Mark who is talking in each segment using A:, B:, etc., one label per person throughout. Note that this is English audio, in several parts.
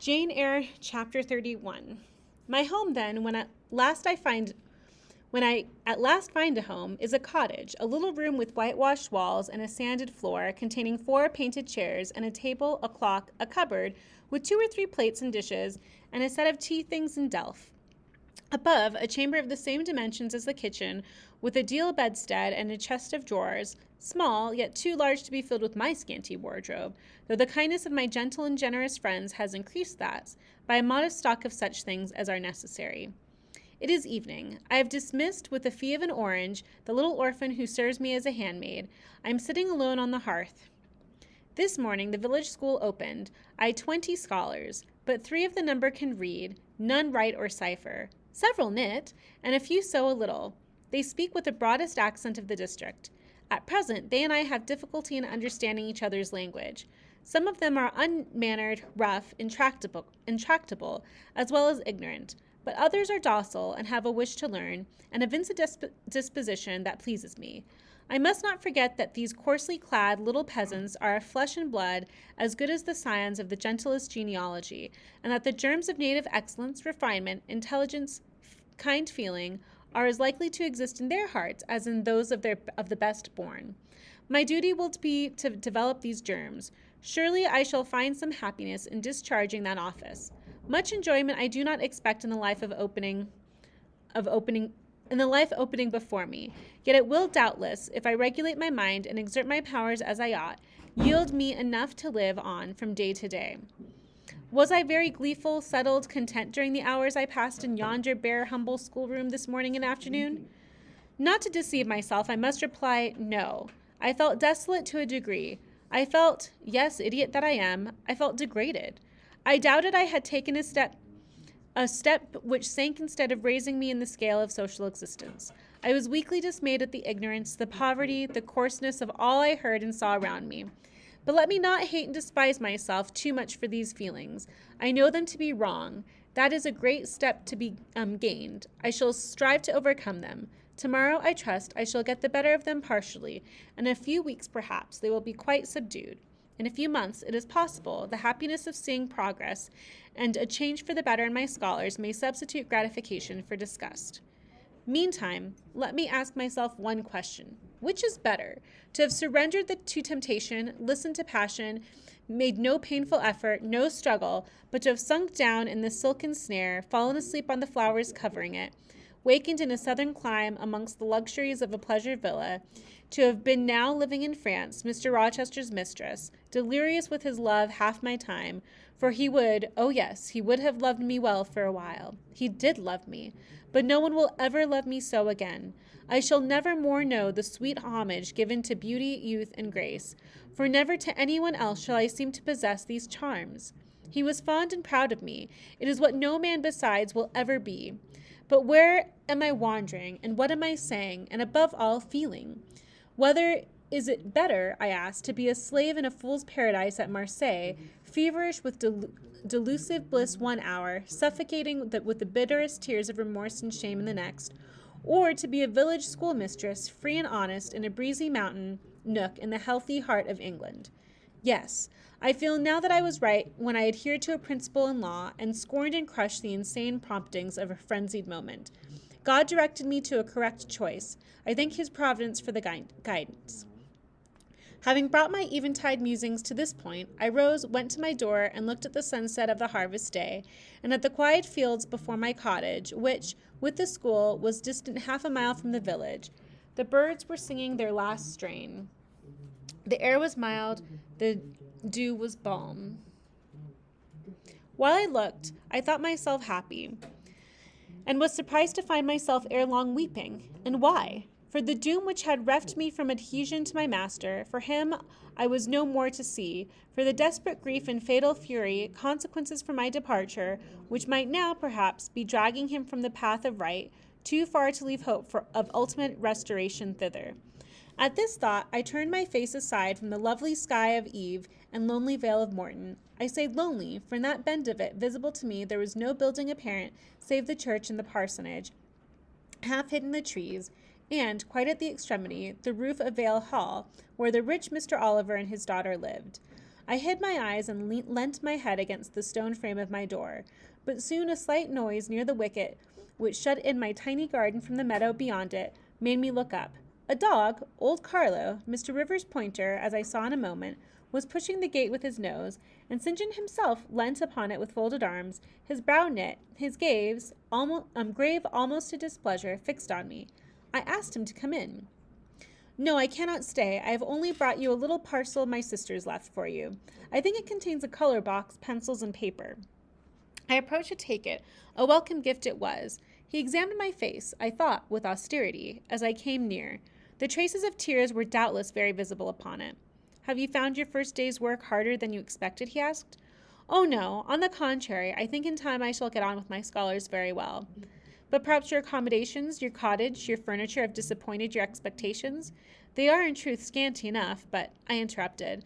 A: Jane Eyre, Chapter 31. My home, then, when I at last find a home, is a cottage, a little room with whitewashed walls and a sanded floor, containing 4 painted chairs and a table, a clock, a cupboard, with 2 or 3 plates and dishes, and a set of tea things in delf. Above, a chamber of the same dimensions as the kitchen, with a deal bedstead and a chest of drawers, small, yet too large to be filled with my scanty wardrobe, though the kindness of my gentle and generous friends has increased that, by a modest stock of such things as are necessary. It is evening. I have dismissed, with the fee of an orange, the little orphan who serves me as a handmaid. I am sitting alone on the hearth. This morning the village school opened. I had 20 scholars, but 3 of the number can read, none write or cipher. Several knit, and a few sew a little. They speak with the broadest accent of the district. At present, they and I have difficulty in understanding each other's language. Some of them are unmannered, rough, intractable, as well as ignorant, but others are docile and have a wish to learn, and evince a disposition that pleases me. I must not forget that these coarsely clad little peasants are of flesh and blood as good as the scions of the gentlest genealogy, and that the germs of native excellence, refinement, intelligence, kind feeling, are as likely to exist in their hearts as in those of the best born. My duty will be to develop these germs. Surely I shall find some happiness in discharging that office. Much enjoyment I do not expect in the life opening before me, yet it will doubtless, if I regulate my mind and exert my powers as I ought, yield me enough to live on from day to day. Was I very gleeful, settled, content during the hours I passed in yonder bare, humble schoolroom this morning and afternoon? Not to deceive myself, I must reply, no. I felt desolate to a degree. I felt, yes, idiot that I am, I felt degraded. I doubted I had taken a step which sank instead of raising me in the scale of social existence. I was weakly dismayed at the ignorance, the poverty, the coarseness of all I heard and saw around me. But let me not hate and despise myself too much for these feelings. I know them to be wrong. That is a great step to be gained. I shall strive to overcome them. Tomorrow, I trust, I shall get the better of them partially. In a few weeks, perhaps, they will be quite subdued. In a few months, it is possible, the happiness of seeing progress and a change for the better in my scholars may substitute gratification for disgust. Meantime, let me ask myself one question. Which is better, to have surrendered to temptation, listened to passion, made no painful effort, no struggle, but to have sunk down in the silken snare, fallen asleep on the flowers covering it, wakened in a southern clime amongst the luxuries of a pleasure villa, to have been now living in France, Mr. Rochester's mistress, delirious with his love half my time, for he would, oh yes, he would have loved me well for a while. He did love me, but no one will ever love me so again. I shall never more know the sweet homage given to beauty, youth, and grace, for never to anyone else shall I seem to possess these charms. He was fond and proud of me. It is what no man besides will ever be. But where am I wandering, and what am I saying, and above all, feeling? Whether is it better, I ask, to be a slave in a fool's paradise at Marseilles, feverish with delusive bliss one hour, suffocating with the bitterest tears of remorse and shame in the next, or to be a village schoolmistress, free and honest, in a breezy mountain nook in the healthy heart of England? Yes, I feel now that I was right when I adhered to a principle in law and scorned and crushed the insane promptings of a frenzied moment. God directed me to a correct choice. I thank his providence for the guidance. Having brought my eventide musings to this point, I rose, went to my door, and looked at the sunset of the harvest day, and at the quiet fields before my cottage, which, with the school, was distant 1/2 mile from the village. The birds were singing their last strain. The air was mild, the dew was balm. While I looked, I thought myself happy, and was surprised to find myself ere long weeping. And why? For the doom which had reft me from adhesion to my master, for him I was no more to see, for the desperate grief and fatal fury, consequences from my departure, which might now, perhaps, be dragging him from the path of right, too far to leave hope of ultimate restoration thither. At this thought, I turned my face aside from the lovely sky of Eve and lonely vale of Morton. I say lonely, for in that bend of it, visible to me, there was no building apparent, save the church and the parsonage, half hidden the trees, and, quite at the extremity, the roof of Vale Hall, where the rich Mr. Oliver and his daughter lived. I hid my eyes and leant my head against the stone frame of my door. But soon a slight noise near the wicket, which shut in my tiny garden from the meadow beyond it, made me look up. A dog, old Carlo, Mr. Rivers' pointer, as I saw in a moment, was pushing the gate with his nose, and St. John himself leant upon it with folded arms, his brow knit, his gaze, grave almost to displeasure, fixed on me. I asked him to come in. No, I cannot stay. I have only brought you a little parcel my sisters left for you. I think it contains a color box, pencils, and paper. I approached to take it. A welcome gift it was. He examined my face, I thought, with austerity, as I came near. The traces of tears were doubtless very visible upon it. Have you found your first day's work harder than you expected? He asked. Oh, no. On the contrary, I think in time I shall get on with my scholars very well. But perhaps your accommodations, your cottage, your furniture have disappointed your expectations? They are in truth scanty enough, but I interrupted.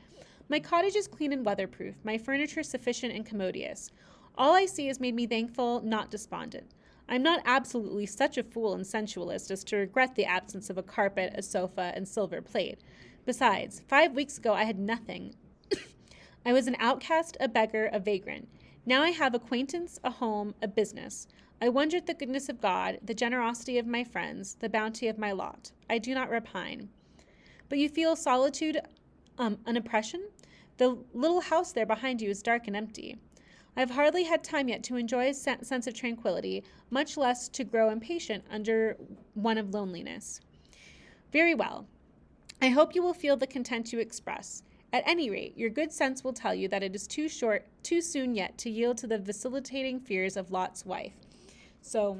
A: My cottage is clean and weatherproof, my furniture sufficient and commodious. All I see has made me thankful, not despondent. I'm not absolutely such a fool and sensualist as to regret the absence of a carpet, a sofa, and silver plate. Besides, 5 weeks ago I had nothing. I was an outcast, a beggar, a vagrant. Now I have acquaintance, a home, a business. I wonder at the goodness of God, the generosity of my friends, the bounty of my lot. I do not repine. But you feel solitude, an oppression? The little house there behind you is dark and empty. I have hardly had time yet to enjoy a sense of tranquility, much less to grow impatient under one of loneliness. Very well. I hope you will feel the content you express. At any rate, your good sense will tell you that it is too soon yet to yield to the vacillating fears of Lot's wife. So,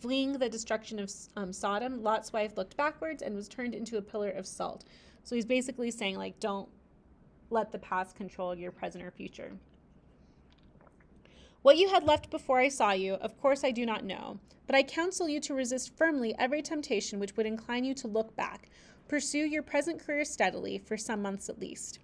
A: fleeing the destruction of Sodom, Lot's wife looked backwards and was turned into a pillar of salt. So he's basically saying, like, don't let the past control your present or future. What you had left before I saw you, of course I do not know, but I counsel you to resist firmly every temptation which would incline you to look back. Pursue your present career steadily, for some months at least.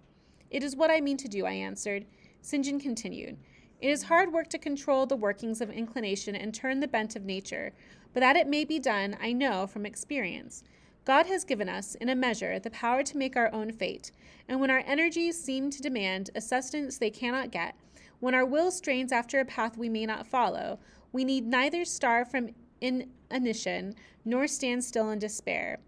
A: It is what I mean to do, I answered. St. John continued. It is hard work to control the workings of inclination and turn the bent of nature, but that it may be done, I know from experience. God has given us, in a measure, the power to make our own fate, and when our energies seem to demand a sustenance they cannot get, when our will strains after a path we may not follow, we need neither starve from inanition nor stand still in despair.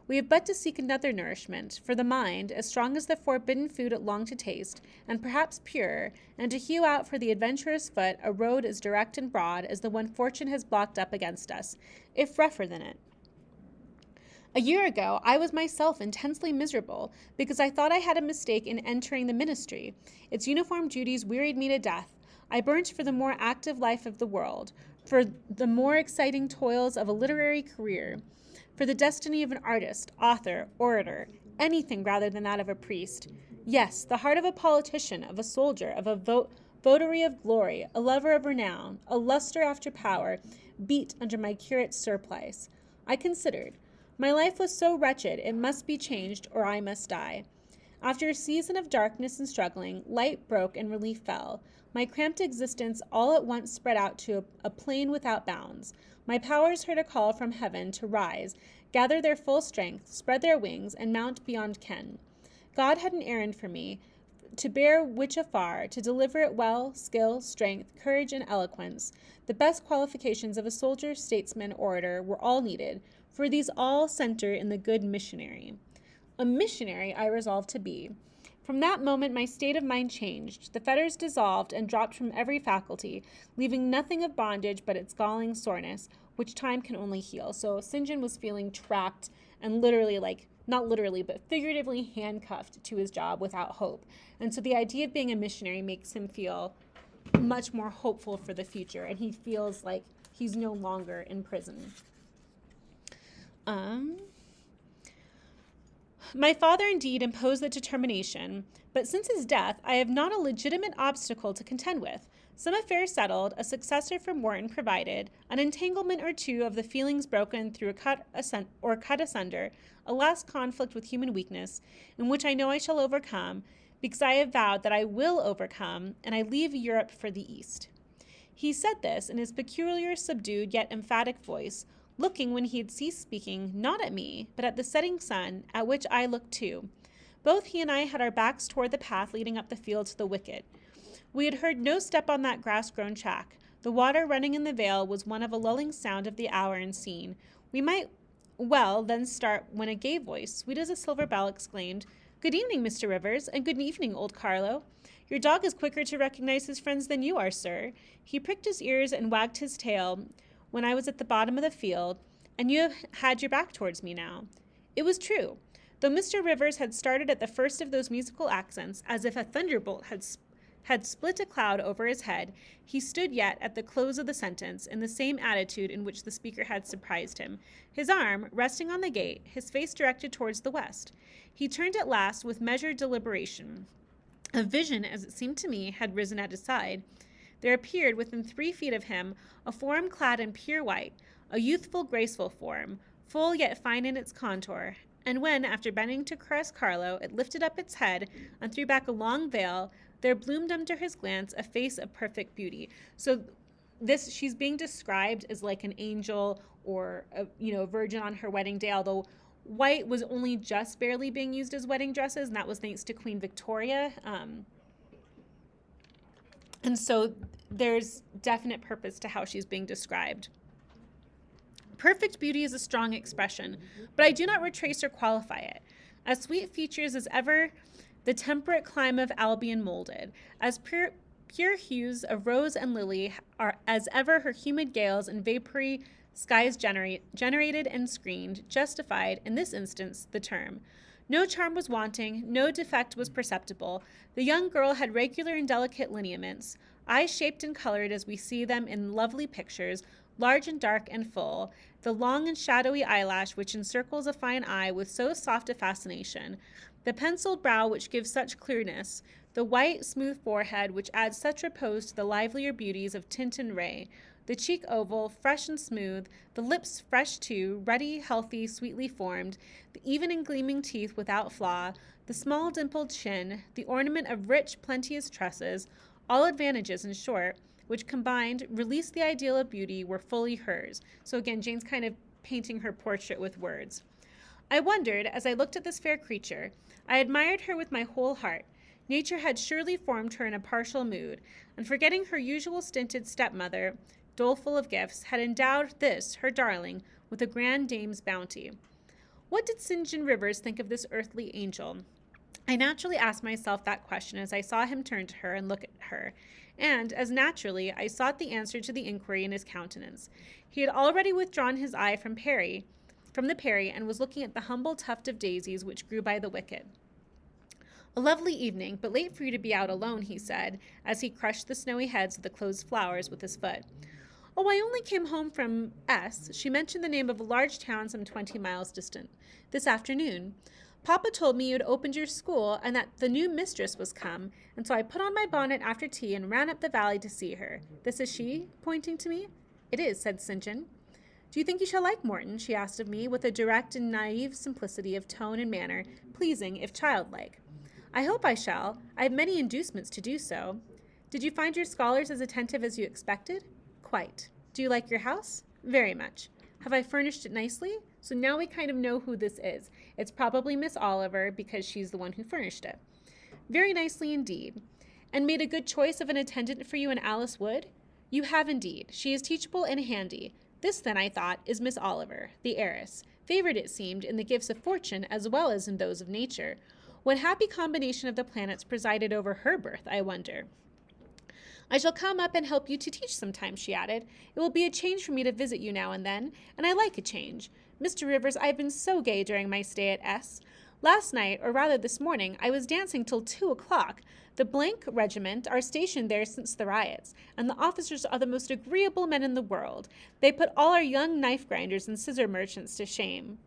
A: We have but to seek another nourishment, for the mind, as strong as the forbidden food it longed to taste, and perhaps purer, and to hew out for the adventurous foot a road as direct and broad as the one fortune has blocked up against us, if rougher than it. A year ago, I was myself intensely miserable, because I thought I had a mistake in entering the ministry. Its uniform duties wearied me to death. I burnt for the more active life of the world, for the more exciting toils of a literary career, for the destiny of an artist, author, orator, anything rather than that of a priest. Yes, the heart of a politician, of a soldier, of a votary of glory, a lover of renown, a luster after power, beat under my curate's surplice. I considered. My life was so wretched, it must be changed, or I must die. After a season of darkness and struggling, light broke and relief fell. My cramped existence all at once spread out to a plain without bounds. My powers heard a call from heaven to rise, gather their full strength, spread their wings, and mount beyond ken. God had an errand for me, to bear which afar, to deliver it well, skill, strength, courage, and eloquence. The best qualifications of a soldier, statesman, orator were all needed, for these all center in the good missionary. A missionary I resolved to be. From that moment my state of mind changed. The fetters dissolved and dropped from every faculty, leaving nothing of bondage but its galling soreness, which time can only heal. So St. John was feeling trapped and literally, not literally, but figuratively handcuffed to his job without hope. And so the idea of being a missionary makes him feel much more hopeful for the future, and he feels like he's no longer in prison. My father indeed imposed the determination, but since his death I have not a legitimate obstacle to contend with. Some affairs settled, a successor for Morton provided, an entanglement or two of the feelings broken through cut asunder, a last conflict with human weakness, in which I know I shall overcome, because I have vowed that I will overcome, and I leave Europe for the East. He said this in his peculiar, subdued, yet emphatic voice, looking, when he had ceased speaking, not at me, but at the setting sun, at which I looked too. Both he and I had our backs toward the path leading up the field to the wicket. We had heard no step on that grass-grown track. The water running in the vale was one of a lulling sound of the hour and scene. We might well then start when a gay voice, sweet as a silver bell, exclaimed, "Good evening, Mr. Rivers, and good evening, old Carlo. Your dog is quicker to recognize his friends than you are, sir. He pricked his ears and wagged his tail when I was at the bottom of the field, and you have had your back towards me now." It was true. Though Mr. Rivers had started at the first of those musical accents, as if a thunderbolt had split a cloud over his head, he stood yet at the close of the sentence in the same attitude in which the speaker had surprised him, his arm resting on the gate, his face directed towards the west. He turned at last with measured deliberation. A vision, as it seemed to me, had risen at his side. There appeared within 3 feet of him a form clad in pure white, a youthful, graceful form, full yet fine in its contour, and when, after bending to caress Carlo, it lifted up its head and threw back a long veil, there bloomed under his glance a face of perfect beauty. So she's being described as like an angel or a virgin on her wedding day, although white was only just barely being used as wedding dresses, and that was thanks to Queen Victoria. And so there's definite purpose to how she's being described. Perfect beauty is a strong expression, but I do not retrace or qualify it. As sweet features as ever the temperate clime of Albion molded, as pure hues of rose and lily are as ever her humid gales and vapory skies generated and screened, justified, in this instance, the term. No charm was wanting, no defect was perceptible. The young girl had regular and delicate lineaments, eyes shaped and colored as we see them in lovely pictures, large and dark and full, the long and shadowy eyelash which encircles a fine eye with so soft a fascination, the penciled brow which gives such clearness, the white, smooth forehead which adds such repose to the livelier beauties of tint and ray, the cheek oval, fresh and smooth, the lips fresh too, ruddy, healthy, sweetly formed, the even and gleaming teeth without flaw, the small dimpled chin, the ornament of rich, plenteous tresses, all advantages, in short, which combined released the ideal of beauty, were fully hers. So again, Jane's kind of painting her portrait with words. I wondered, as I looked at this fair creature, I admired her with my whole heart. Nature had surely formed her in a partial mood, and forgetting her usual stinted stepmother, doleful of gifts, had endowed this, her darling, with a grand dame's bounty. What did St. John Rivers think of this earthly angel? I naturally asked myself that question as I saw him turn to her and look at her, and, as naturally, I sought the answer to the inquiry in his countenance. He had already withdrawn his eye from the Perry, and was looking at the humble tuft of daisies which grew by the wicket. "A lovely evening, but late for you to be out alone," he said, as he crushed the snowy heads of the closed flowers with his foot. "Oh, I only came home from S." She mentioned the name of a large town some 20 miles distant. "This afternoon. Papa told me you had opened your school and that the new mistress was come, and so I put on my bonnet after tea and ran up the valley to see her. This is she?" pointing to me. "It is," said St. John. "Do you think you shall like Morton?" she asked of me, with a direct and naive simplicity of tone and manner, pleasing if childlike. "I hope I shall. I have many inducements to do so." "Did you find your scholars as attentive as you expected?" "Quite." "Do you like your house?" "Very much." "Have I furnished it nicely?" So now we kind of know who this is. It's probably Miss Oliver, because she's the one who furnished it. "Very nicely indeed." "And made a good choice of an attendant for you in Alice Wood?" "You have indeed. She is teachable and handy. This, then, I thought, is Miss Oliver, the heiress, favored, it seemed, in the gifts of fortune as well as in those of nature. What happy combination of the planets presided over her birth, I wonder?" "I shall come up and help you to teach sometime," she added. "It will be a change for me to visit you now and then, and I like a change. Mr. Rivers, I have been so gay during my stay at S. Last night, or rather this morning, I was dancing till 2 o'clock. The th Regiment are stationed there since the riots, and the officers are the most agreeable men in the world. They put all our young knife grinders and scissor merchants to shame."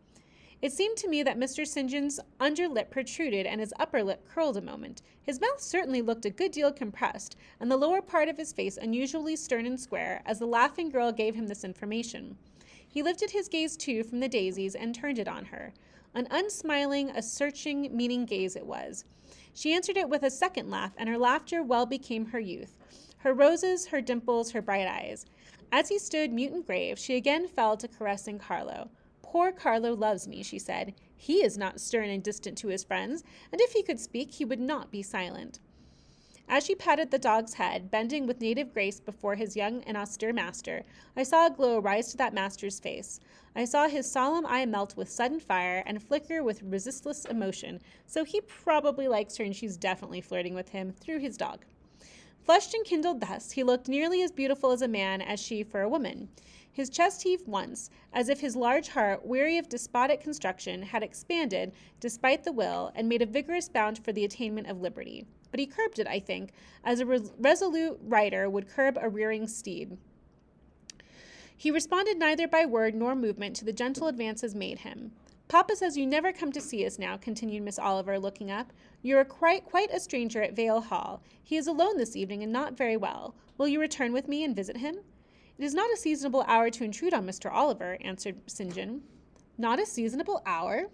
A: It seemed to me that Mr. St. John's under lip protruded and his upper lip curled a moment. His mouth certainly looked a good deal compressed, and the lower part of his face unusually stern and square, as the laughing girl gave him this information. He lifted his gaze, too, from the daisies and turned it on her. An unsmiling, a searching, meaning gaze it was. She answered it with a second laugh, and her laughter well became her youth. Her roses, her dimples, her bright eyes. As he stood mute and grave, she again fell to caressing Carlo. "Poor Carlo loves me," she said. He is not stern and distant to his friends, and if he could speak, he would not be silent. As she patted the dog's head, bending with native grace before his young and austere master, I saw a glow rise to that master's face. I saw his solemn eye melt with sudden fire and flicker with resistless emotion, so he probably likes her and she's definitely flirting with him through his dog. Flushed and kindled thus, he looked nearly as beautiful as a man as she for a woman. His chest heaved once, as if his large heart, weary of despotic construction, had expanded, despite the will, and made a vigorous bound for the attainment of liberty. But he curbed it, I think, as a resolute rider would curb a rearing steed. He responded neither by word nor movement to the gentle advances made him. Papa says you never come to see us now, continued Miss Oliver, looking up. You are quite a stranger at Vale Hall. He is alone this evening and not very well. Will you return with me and visit him? It is not a seasonable hour to intrude on Mr. Oliver, answered St. John. Not a seasonable hour?